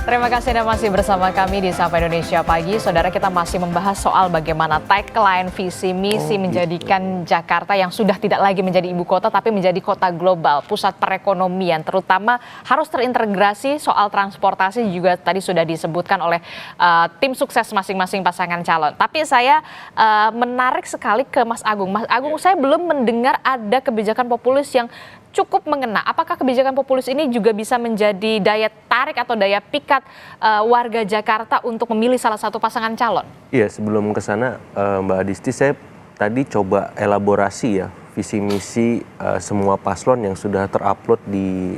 Terima kasih Anda masih bersama kami di Sapa Indonesia Pagi. Saudara, kita masih membahas soal bagaimana tagline visi misi menjadikan Jakarta yang sudah tidak lagi menjadi ibu kota tapi menjadi kota global, pusat perekonomian, terutama harus terintegrasi soal transportasi juga tadi sudah disebutkan oleh tim sukses masing-masing pasangan calon. Tapi saya menarik sekali ke Mas Agung. Mas Agung, saya belum mendengar ada kebijakan populis yang cukup mengena. Apakah kebijakan populis ini juga bisa menjadi daya tarik atau daya pikat warga Jakarta untuk memilih salah satu pasangan calon? Iya, sebelum ke sana Mbak Adisti, saya tadi coba elaborasi ya visi misi semua paslon yang sudah terupload di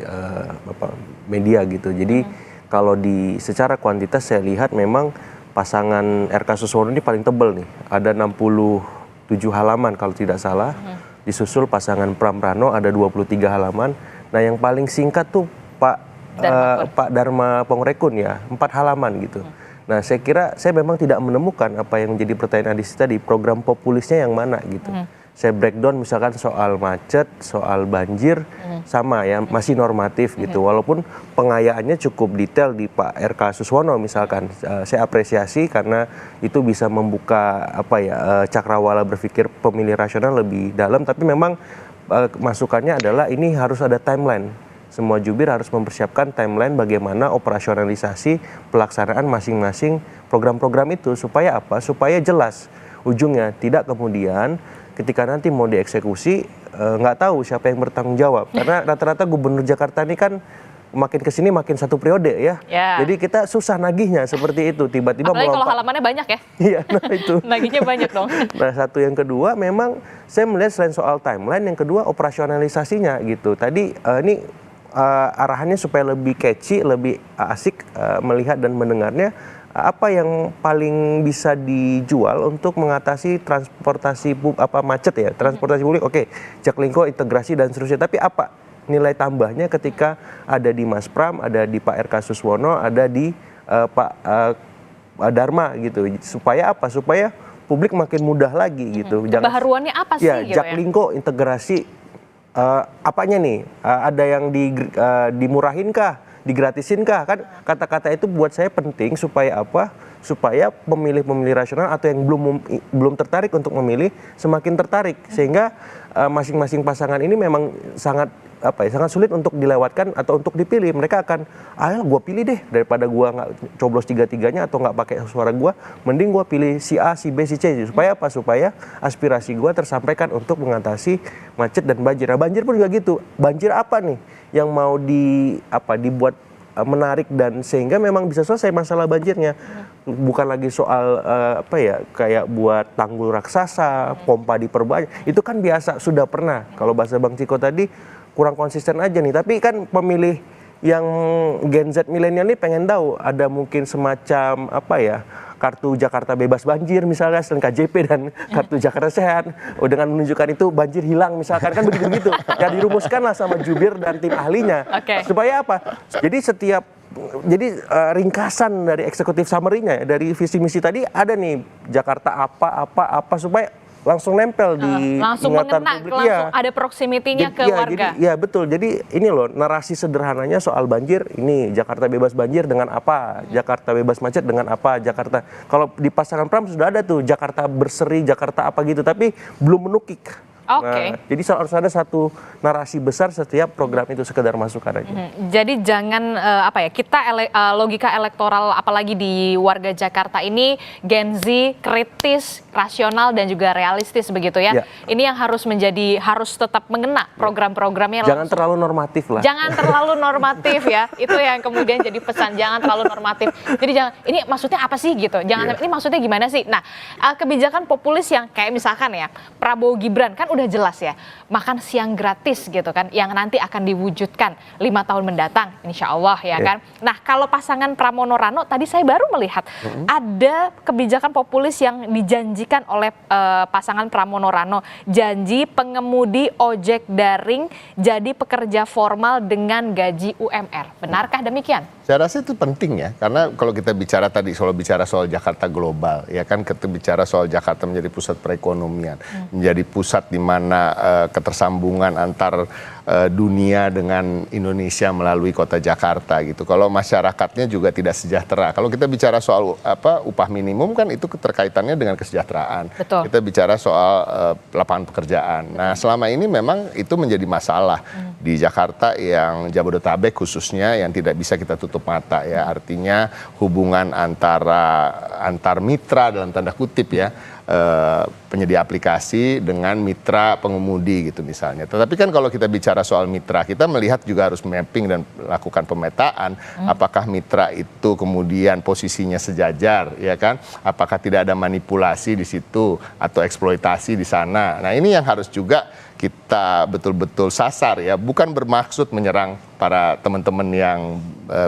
media gitu. Jadi kalau secara kuantitas saya lihat memang pasangan RK Suswono ini paling tebal nih. Ada 67 halaman kalau tidak salah. Disusul pasangan Pram Rano ada 23 halaman. Nah yang paling singkat tuh Pak Dharma Pongrekun ya, 4 halaman gitu. Nah saya kira saya memang tidak menemukan apa yang menjadi pertanyaan Adisti tadi, program populisnya yang mana gitu. Saya breakdown misalkan soal macet, soal banjir, sama ya, masih normatif gitu. Walaupun pengayaannya cukup detail di Pak RK Suswono misalkan, saya apresiasi karena itu bisa membuka cakrawala berpikir pemilih rasional lebih dalam. Tapi memang masukannya adalah ini harus ada timeline. Semua jubir harus mempersiapkan timeline bagaimana operasionalisasi pelaksanaan masing-masing program-program itu supaya apa? Supaya jelas ujungnya, tidak kemudian ketika nanti mau dieksekusi nggak tahu siapa yang bertanggung jawab. Karena rata-rata gubernur Jakarta ini kan makin kesini makin satu periode ya. Jadi kita susah nagihnya seperti itu. Tiba-tiba apalagi kalau halamannya banyak ya. Iya, nah itu. Nagihnya banyak dong. Nah satu, yang kedua memang saya melihat selain soal timeline, yang kedua operasionalisasinya gitu. Tadi ini arahannya supaya lebih catchy, lebih asik melihat dan mendengarnya. Apa yang paling bisa dijual untuk mengatasi transportasi macet ya, transportasi publik, oke, Jaklingko, integrasi dan seterusnya. Tapi apa nilai tambahnya ketika ada di Mas Pram, ada di Pak RK Suswono, ada di Pak Dharma gitu. Supaya apa? Supaya publik makin mudah lagi gitu. Kebaharuannya apa sih? Ya, gitu Jaklingko, integrasi, apanya nih? Ada yang dimurahin kah? Digratisin kah? Kan kata-kata itu buat saya penting supaya apa? Supaya pemilih-pemilih rasional atau yang belum tertarik untuk memilih semakin tertarik, sehingga masing-masing pasangan ini memang sangat sulit untuk dilewatkan atau untuk dipilih. Mereka akan, ayo gue pilih deh, daripada gue nggak coblos tiga-tiganya atau nggak pakai suara gue, mending gue pilih si A, si B, si C. Supaya apa? Supaya aspirasi gue tersampaikan untuk mengatasi macet dan banjir. Nah banjir pun juga gitu. Banjir apa nih yang mau dibuat menarik dan sehingga memang bisa selesai masalah banjirnya. Bukan lagi soal kayak buat tanggul raksasa, pompa diperbanyak. Itu kan biasa, sudah pernah. Kalau bahasa Bang Ciko tadi kurang konsisten aja nih. Tapi kan pemilih yang Gen Z milenial ini pengen tahu, ada mungkin semacam kartu Jakarta bebas banjir misalnya selain KJP dan kartu Jakarta sehat, dengan menunjukkan itu banjir hilang misalkan, kan begitu-begitu. Ya dirumuskanlah sama jubir dan tim ahlinya. Supaya apa? Jadi ringkasan dari eksekutif summary-nya dari visi misi tadi ada nih, Jakarta apa supaya langsung nempel di langsung ingatan mengena, publik. langsung ada proximity-nya ke warga. Iya betul. Jadi ini loh narasi sederhananya soal banjir. Ini Jakarta bebas banjir dengan apa? Jakarta bebas macet dengan apa? Jakarta. Kalau di pasangan Pram sudah ada tuh Jakarta berseri, Jakarta apa gitu. Tapi belum menukik. Nah, jadi harus ada satu narasi besar setiap program itu, sekedar masukan aja. Jadi jangan kita logika elektoral apalagi di warga Jakarta ini Gen Z kritis, rasional dan juga realistis begitu ya. Ini yang harus tetap mengena program-programnya. Jangan terlalu normatif lah. Jangan terlalu normatif ya. Itu yang kemudian jadi pesan, jangan terlalu normatif. Jadi jangan, ini maksudnya apa sih gitu. Jangan ini maksudnya gimana sih? Nah, kebijakan populis yang kayak misalkan ya Prabowo Gibran kan udah jelas ya, makan siang gratis gitu kan, yang nanti akan diwujudkan 5 tahun mendatang insya Allah ya kan. Nah kalau pasangan Pramono Rano tadi saya baru melihat ada kebijakan populis yang dijanjikan oleh pasangan Pramono Rano, janji pengemudi ojek daring jadi pekerja formal dengan gaji UMR. Benarkah demikian? Saya rasa itu penting ya, karena kalau kita bicara tadi soal Jakarta global, ya kan, kita bicara soal Jakarta menjadi pusat perekonomian, menjadi pusat di bagaimana ketersambungan antar dunia dengan Indonesia melalui kota Jakarta gitu. Kalau masyarakatnya juga tidak sejahtera. Kalau kita bicara soal upah minimum kan itu keterkaitannya dengan kesejahteraan. Betul. Kita bicara soal lapangan pekerjaan. Nah, selama ini memang itu menjadi masalah di Jakarta yang Jabodetabek khususnya yang tidak bisa kita tutup mata ya. Artinya hubungan antar mitra dalam tanda kutip ya. Penyedia aplikasi dengan mitra pengemudi gitu misalnya. Tetapi kan kalau kita bicara soal mitra, kita melihat juga harus mapping dan lakukan pemetaan apakah mitra itu kemudian posisinya sejajar ya kan? Apakah tidak ada manipulasi di situ atau eksploitasi di sana. Nah, ini yang harus juga kita betul-betul sasar ya, bukan bermaksud menyerang para teman-teman yang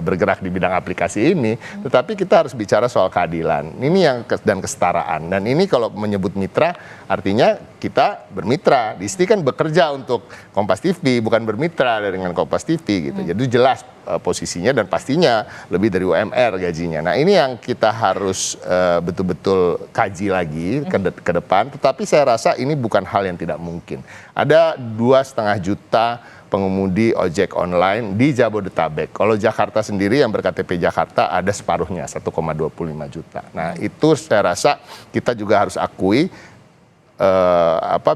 bergerak di bidang aplikasi ini, tetapi kita harus bicara soal keadilan. Ini yang dan kesetaraan. Dan ini kalau menyebut mitra, artinya kita bermitra. Disti kan bekerja untuk Kompas TV, bukan bermitra dengan Kompas TV gitu. Jadi jelas posisinya dan pastinya lebih dari UMR gajinya. Nah, ini yang kita harus betul-betul kaji lagi ke depan. Tetapi saya rasa ini bukan hal yang tidak mungkin. Ada 2,5 juta pengemudi ojek online di Jabodetabek. Kalau Jakarta sendiri yang berKTP Jakarta ada separuhnya, 1,25 juta. Nah, itu saya rasa kita juga harus akui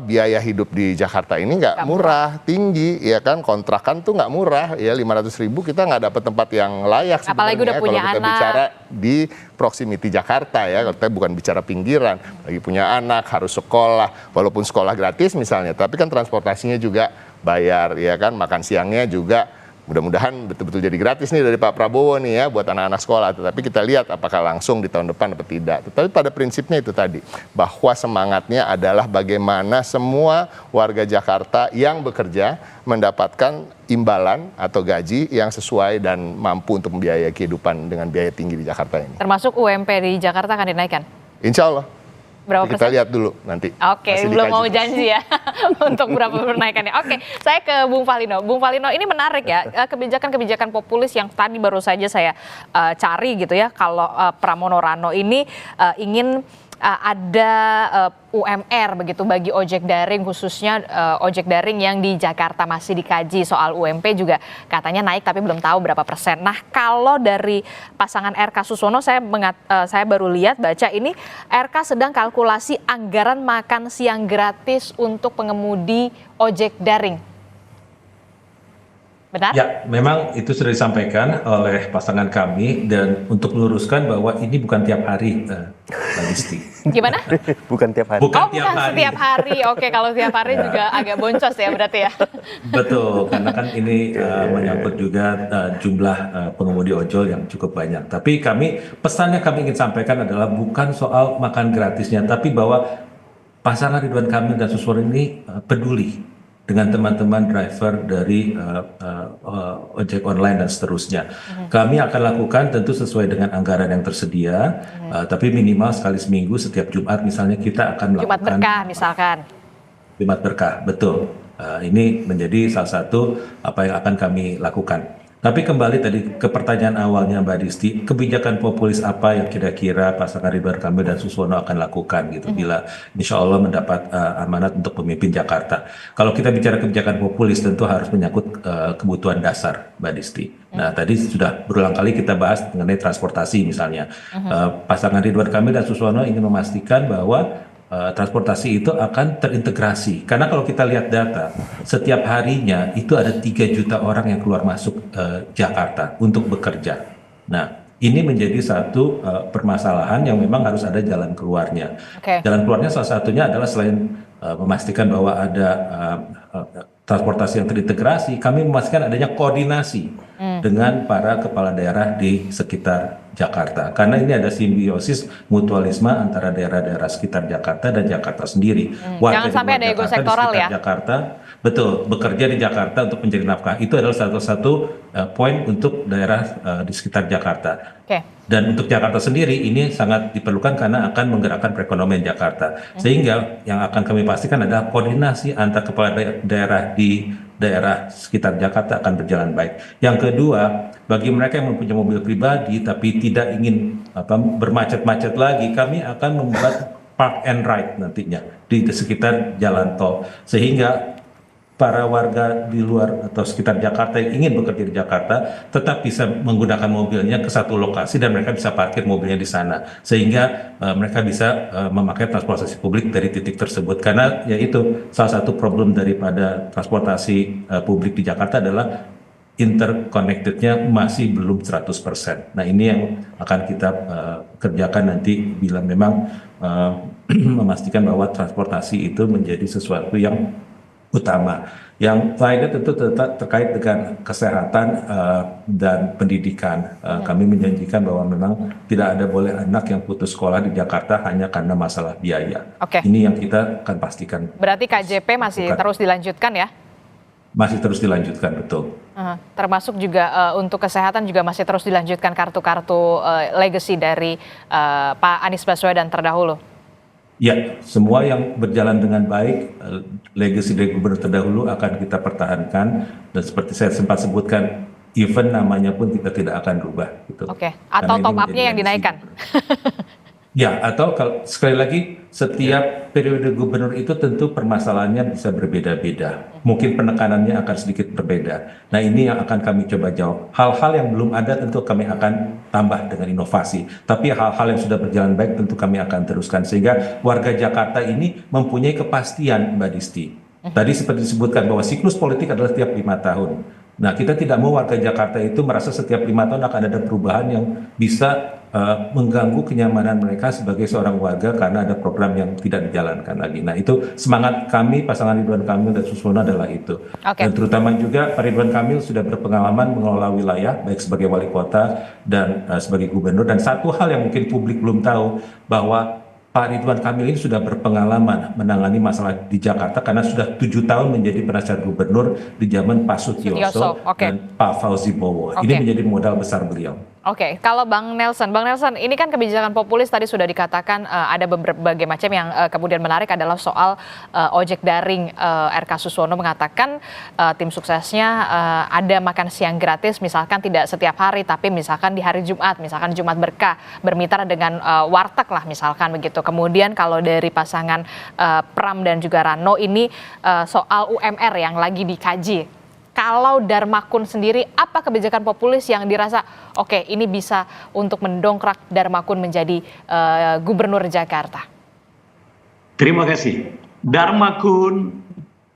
biaya hidup di Jakarta ini nggak murah, tinggi, ya kan, kontrakan tuh nggak murah, ya 500.000 kita nggak dapat tempat yang layak sebenarnya. Apalagi udah punya kalau kita anak. bicara di proximity Jakarta ya, kalau kita bukan bicara pinggiran, lagi punya anak, harus sekolah, walaupun sekolah gratis misalnya, tapi kan transportasinya juga bayar, ya kan, makan siangnya juga mudah-mudahan betul-betul jadi gratis nih dari Pak Prabowo nih ya buat anak-anak sekolah. Tetapi kita lihat apakah langsung di tahun depan atau tidak. Tetapi pada prinsipnya itu tadi, bahwa semangatnya adalah bagaimana semua warga Jakarta yang bekerja mendapatkan imbalan atau gaji yang sesuai dan mampu untuk membiayai kehidupan dengan biaya tinggi di Jakarta ini. Termasuk UMP di Jakarta akan dinaikkan? Insya Allah. Berapa Kita persen? lihat dulu nanti. Oke, Masih belum dikaji. mau janji ya untuk berapa penaikannya. Oke, saya ke Bung Falino. Bung Falino, ini menarik ya, kebijakan-kebijakan populis yang tadi baru saja saya cari gitu ya. Kalau Pramono Rano ini ingin ada UMR begitu bagi ojek daring, khususnya ojek daring yang di Jakarta masih dikaji. Soal UMP juga katanya naik tapi belum tahu berapa persen. Nah, kalau dari pasangan RK Susono saya baru lihat baca ini RK sedang kalkulasi anggaran makan siang gratis untuk pengemudi ojek daring. Benar? Ya, memang itu sudah disampaikan oleh pasangan kami dan untuk meluruskan bahwa ini bukan tiap hari, Mbak Disti. Gimana? Bukan tiap hari. Bukan setiap hari. Oke, kalau tiap hari juga agak boncos ya berarti ya. Betul, karena kan ini menyangkut juga jumlah pengemudi ojol yang cukup banyak. Tapi pesannya kami ingin sampaikan adalah bukan soal makan gratisnya, tapi bahwa pasangan Ridwan Kamil dan Suswono ini peduli dengan teman-teman driver dari ojek online dan seterusnya. Kami akan lakukan tentu sesuai dengan anggaran yang tersedia, tapi minimal sekali seminggu setiap Jumat misalnya kita akan melakukan Jumat berkah misalkan. Jumat berkah, betul. Ini menjadi salah satu apa yang akan kami lakukan. Tapi kembali tadi ke pertanyaan awalnya Mbak Disti, kebijakan populis apa yang kira-kira pasangan Ridwan Kamil dan Suswono akan lakukan gitu bila insya Allah mendapat amanat untuk memimpin Jakarta. Kalau kita bicara kebijakan populis tentu harus menyangkut kebutuhan dasar Mbak Disti. Nah, tadi sudah berulang kali kita bahas mengenai transportasi misalnya. Pasangan Ridwan Kamil dan Suswono ingin memastikan bahwa transportasi itu akan terintegrasi. Karena kalau kita lihat data, setiap harinya itu ada 3 juta orang yang keluar masuk Jakarta untuk bekerja. Nah, ini menjadi satu permasalahan yang memang harus ada jalan keluarnya. Okay. Jalan keluarnya salah satunya adalah selain memastikan bahwa ada transportasi yang terintegrasi, kami memastikan adanya koordinasi dengan para kepala daerah di sekitar Jakarta. Karena ini ada simbiosis mutualisme antara daerah-daerah sekitar Jakarta dan Jakarta sendiri. Jangan sampai ada ego sektoral ya. Jakarta, betul, bekerja di Jakarta untuk mencari nafkah. Itu adalah satu poin untuk daerah di sekitar Jakarta. Okay. Dan untuk Jakarta sendiri ini sangat diperlukan karena akan menggerakkan perekonomian Jakarta. Sehingga yang akan kami pastikan adalah koordinasi antar kepala daerah di daerah sekitar Jakarta akan berjalan baik. Yang kedua, bagi mereka yang mempunyai mobil pribadi tapi tidak ingin bermacet-macet lagi, kami akan membuat park and ride nantinya di sekitar jalan tol, sehingga para warga di luar atau sekitar Jakarta yang ingin bekerja di Jakarta tetap bisa menggunakan mobilnya ke satu lokasi dan mereka bisa parkir mobilnya di sana, sehingga mereka bisa memakai transportasi publik dari titik tersebut. Karena yaitu salah satu problem daripada transportasi publik di Jakarta adalah interconnectednya masih belum 100%. Nah, ini yang akan kita kerjakan nanti bila memang memastikan bahwa transportasi itu menjadi sesuatu yang utama. Yang lainnya tentu tetap terkait dengan kesehatan dan pendidikan. Kami menjanjikan bahwa memang tidak ada boleh anak yang putus sekolah di Jakarta hanya karena masalah biaya. Oke. Ini yang kita akan pastikan. Berarti KJP masih terus dilanjutkan ya? Masih terus dilanjutkan, betul. Termasuk juga untuk kesehatan juga masih terus dilanjutkan kartu-kartu legacy dari Pak Anies Baswedan terdahulu. Ya, semua yang berjalan dengan baik, legacy dari gubernur terdahulu akan kita pertahankan, dan seperti saya sempat sebutkan, even namanya pun kita tidak akan rubah. Gitu. Oke, atau top up-nya yang dinaikkan. Ya, atau sekali lagi, setiap periode gubernur itu tentu permasalahannya bisa berbeda-beda. Mungkin penekanannya akan sedikit berbeda. Nah, ini yang akan kami coba jawab. Hal-hal yang belum ada tentu kami akan tambah dengan inovasi. Tapi hal-hal yang sudah berjalan baik tentu kami akan teruskan. Sehingga warga Jakarta ini mempunyai kepastian, Mbak Disti. Tadi seperti disebutkan bahwa siklus politik adalah setiap 5 tahun. Nah, kita tidak mau warga Jakarta itu merasa setiap 5 tahun akan ada perubahan yang bisa mengganggu kenyamanan mereka sebagai seorang warga karena ada program yang tidak dijalankan lagi. Nah, itu semangat kami, pasangan Ridwan Kamil dan Suswono adalah itu. Dan terutama juga Pak Ridwan Kamil sudah berpengalaman mengelola wilayah, baik sebagai wali kota dan sebagai gubernur. Dan satu hal yang mungkin publik belum tahu, bahwa Pak Ridwan Kamil ini sudah berpengalaman menangani masalah di Jakarta karena sudah 7 tahun menjadi penasihat gubernur di zaman Pak Sutioso dan Pak Fauzi Bowo. Ini menjadi modal besar beliau. Oke, kalau Bang Nelson, ini kan kebijakan populis tadi sudah dikatakan ada berbagai macam yang kemudian menarik adalah soal ojek daring. RK Suswono mengatakan tim suksesnya ada makan siang gratis, misalkan tidak setiap hari, tapi misalkan di hari Jumat, misalkan Jumat Berkah, bermitra dengan warteg lah misalkan begitu. Kemudian kalau dari pasangan Pram dan juga Rano ini soal UMR yang lagi dikaji. Kalau Darmakun sendiri, apa kebijakan populis yang dirasa oke, ini bisa untuk mendongkrak Darmakun menjadi gubernur Jakarta? Terima kasih. Darmakun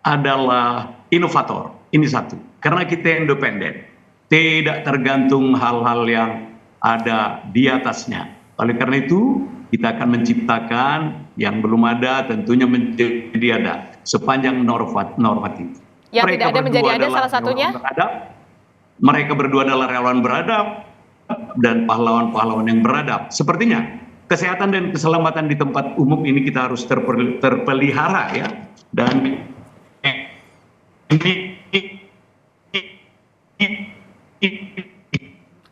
adalah inovator, ini satu. Karena kita independen, tidak tergantung hal-hal yang ada di atasnya. Oleh karena itu, kita akan menciptakan yang belum ada, tentunya menjadi ada sepanjang normatif. Yang mereka tidak ada menjadi ada salah satunya? Mereka berdua adalah relawan beradab dan pahlawan-pahlawan yang beradab. Sepertinya kesehatan dan keselamatan di tempat umum ini kita harus terpelihara ya. Dan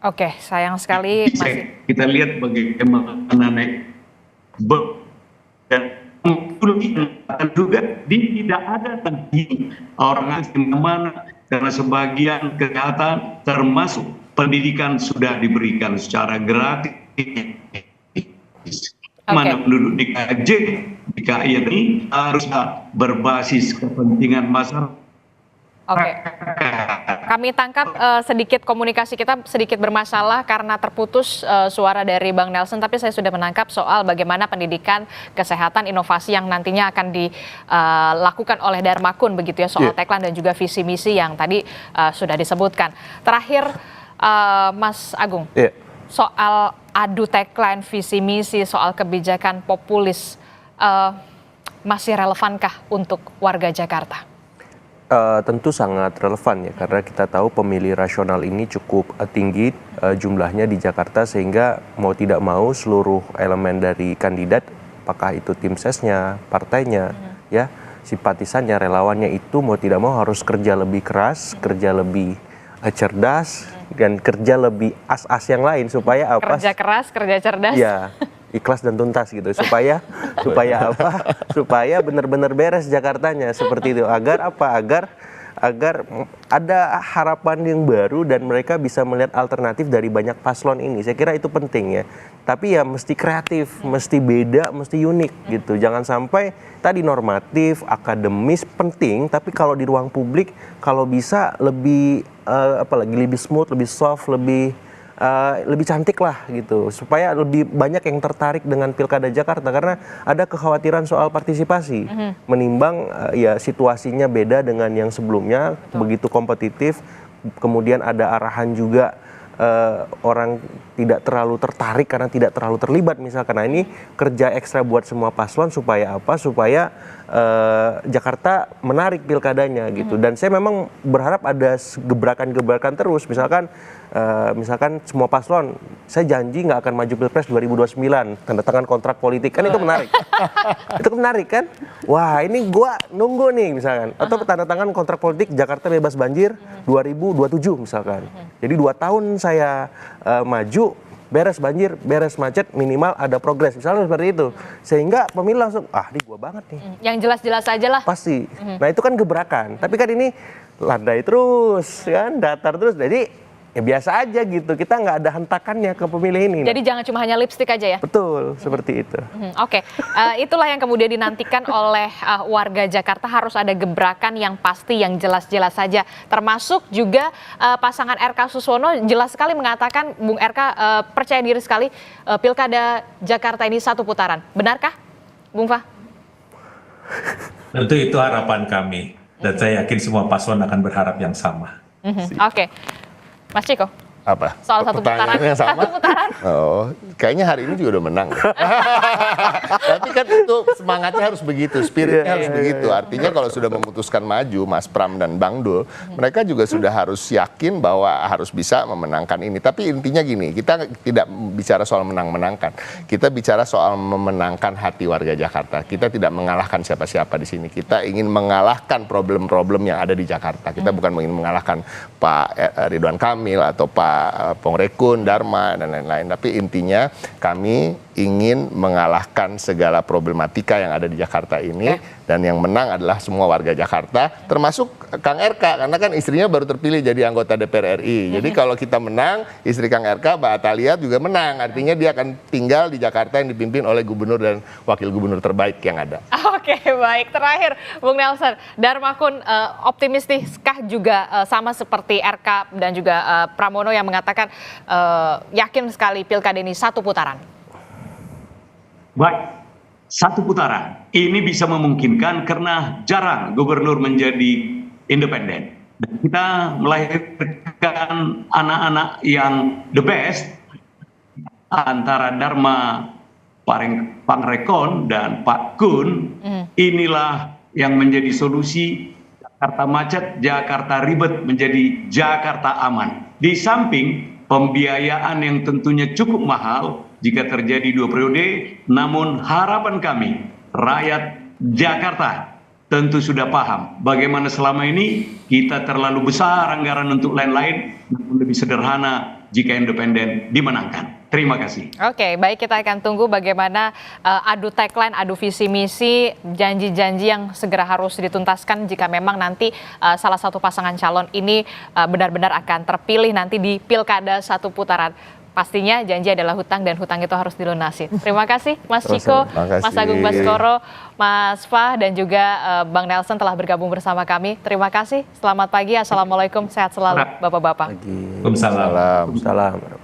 Oke, sayang sekali masih. Kita lihat bagaimana naik dan juga tidak ada tadi orang asing mana, karena sebagian kesehatan termasuk pendidikan sudah diberikan secara gratis. Mana penduduk DKI ini harus berbasis kepentingan masyarakat. Oke, kami tangkap sedikit komunikasi kita sedikit bermasalah karena terputus suara dari Bang Nelson, tapi saya sudah menangkap soal bagaimana pendidikan, kesehatan, inovasi yang nantinya akan dilakukan oleh Darmakun begitu ya, soal tagline dan juga visi misi yang tadi sudah disebutkan. Terakhir Mas Agung, soal adu tagline, visi misi, soal kebijakan populis masih relevankah untuk warga Jakarta? Tentu sangat relevan ya, karena kita tahu pemilih rasional ini cukup tinggi jumlahnya di Jakarta, sehingga mau tidak mau seluruh elemen dari kandidat, apakah itu tim sesnya, partainya, ya simpatisannya, relawannya itu mau tidak mau harus kerja lebih keras, kerja lebih cerdas, dan kerja lebih as-as yang lain supaya apa? Kerja keras, kerja cerdas. Ya. Ikhlas dan tuntas gitu, supaya apa? Supaya benar-benar beres Jakartanya, seperti itu. Agar apa? Agar agar ada harapan yang baru dan mereka bisa melihat alternatif dari banyak paslon ini. Saya kira itu penting ya. Tapi ya mesti kreatif, mesti beda, mesti unik gitu. Jangan sampai tadi normatif, akademis penting, tapi kalau di ruang publik kalau bisa lebih lebih smooth, lebih soft, lebih cantik lah gitu, supaya lebih banyak yang tertarik dengan Pilkada Jakarta karena ada kekhawatiran soal partisipasi menimbang ya situasinya beda dengan yang sebelumnya. Begitu kompetitif, kemudian ada arahan juga orang tidak terlalu tertarik karena tidak terlalu terlibat misalkan. Nah ini kerja ekstra buat semua paslon supaya apa? Supaya Jakarta menarik pilkadanya gitu. Dan saya memang berharap ada gebrakan-gebrakan terus. Misalkan semua paslon, saya janji nggak akan maju Pilpres 2029, tanda tangan kontrak politik, kan itu menarik. Itu menarik kan? Wah ini gua nunggu nih misalkan. Atau tanda tangan kontrak politik Jakarta bebas banjir 2027 misalkan. Jadi 2 tahun saya maju, beres banjir, beres macet, minimal ada progres. Misalnya seperti itu. Sehingga pemilih langsung, ini gua banget nih. Yang jelas-jelas aja lah. Pasti. Nah itu kan gebrakan. Tapi kan ini landai terus, kan datar terus. Jadi ya biasa aja gitu. Kita nggak ada hentakannya ke pemilih ini. Jadi jangan cuma hanya lipstik aja ya? Betul, seperti itu. Oke. Itulah yang kemudian dinantikan oleh warga Jakarta, harus ada gebrakan yang pasti, yang jelas-jelas saja. Termasuk juga pasangan RK Suswono jelas sekali mengatakan, Bung RK percaya diri sekali Pilkada Jakarta ini 1 putaran. Benarkah, Bung Fah? Tentu itu harapan kami. Dan saya yakin semua paslon akan berharap yang sama. Oke. Mas Ciko, Apa? soal 1 putaran. Pertanyaannya sama? 1 putaran. Oh, kayaknya hari ini juga udah menang. Tapi kan itu semangatnya harus begitu, spiritnya harus begitu. Artinya kalau sudah memutuskan maju, Mas Pram dan Bang Dul, mereka juga sudah harus yakin bahwa harus bisa memenangkan ini. Tapi intinya gini, kita tidak bicara soal menang-menangkan. Kita bicara soal memenangkan hati warga Jakarta. Kita tidak mengalahkan siapa-siapa di sini. Kita ingin mengalahkan problem-problem yang ada di Jakarta. Kita bukan ingin mengalahkan Pak Ridwan Kamil atau Pak Pongrekun, Dharma, dan lain-lain. Tapi intinya kami ingin mengalahkan segala problematika yang ada di Jakarta ini. Dan yang menang adalah semua warga Jakarta, termasuk Kang RK. Karena kan istrinya baru terpilih jadi anggota DPR RI. Jadi kalau kita menang, istri Kang RK, Mbak Atalia juga menang. Artinya dia akan tinggal di Jakarta yang dipimpin oleh gubernur dan wakil gubernur terbaik yang ada. Oke, baik. Terakhir, Bung Nelson, Darmakun optimistiskah juga sama seperti RK dan juga Pramono yang mengatakan yakin sekali pilkada ini 1 putaran? Baik, 1 putaran. Ini bisa memungkinkan karena jarang gubernur menjadi independen. Dan kita melahirkan anak-anak yang the best antara Dharma Pangrekon dan Pak Kun. Inilah yang menjadi solusi Jakarta macet, Jakarta ribet menjadi Jakarta aman. Di samping pembiayaan yang tentunya cukup mahal jika terjadi 2 periode, namun harapan kami rakyat Jakarta tentu sudah paham bagaimana selama ini kita terlalu besar anggaran untuk lain-lain, namun lebih sederhana jika independen dimenangkan. Terima kasih. Oke, baik, kita akan tunggu bagaimana adu tagline, adu visi misi, janji-janji yang segera harus dituntaskan jika memang nanti salah satu pasangan calon ini benar-benar akan terpilih nanti di Pilkada 1 putaran. Pastinya janji adalah hutang dan hutang itu harus dilunasi. Terima kasih Mas Ciko, Mas Agung Baskoro, Mas Fah, dan juga Bang Nelson telah bergabung bersama kami. Terima kasih, selamat pagi, Assalamualaikum, sehat selalu Bapak-Bapak. Waalaikumsalam. Salam.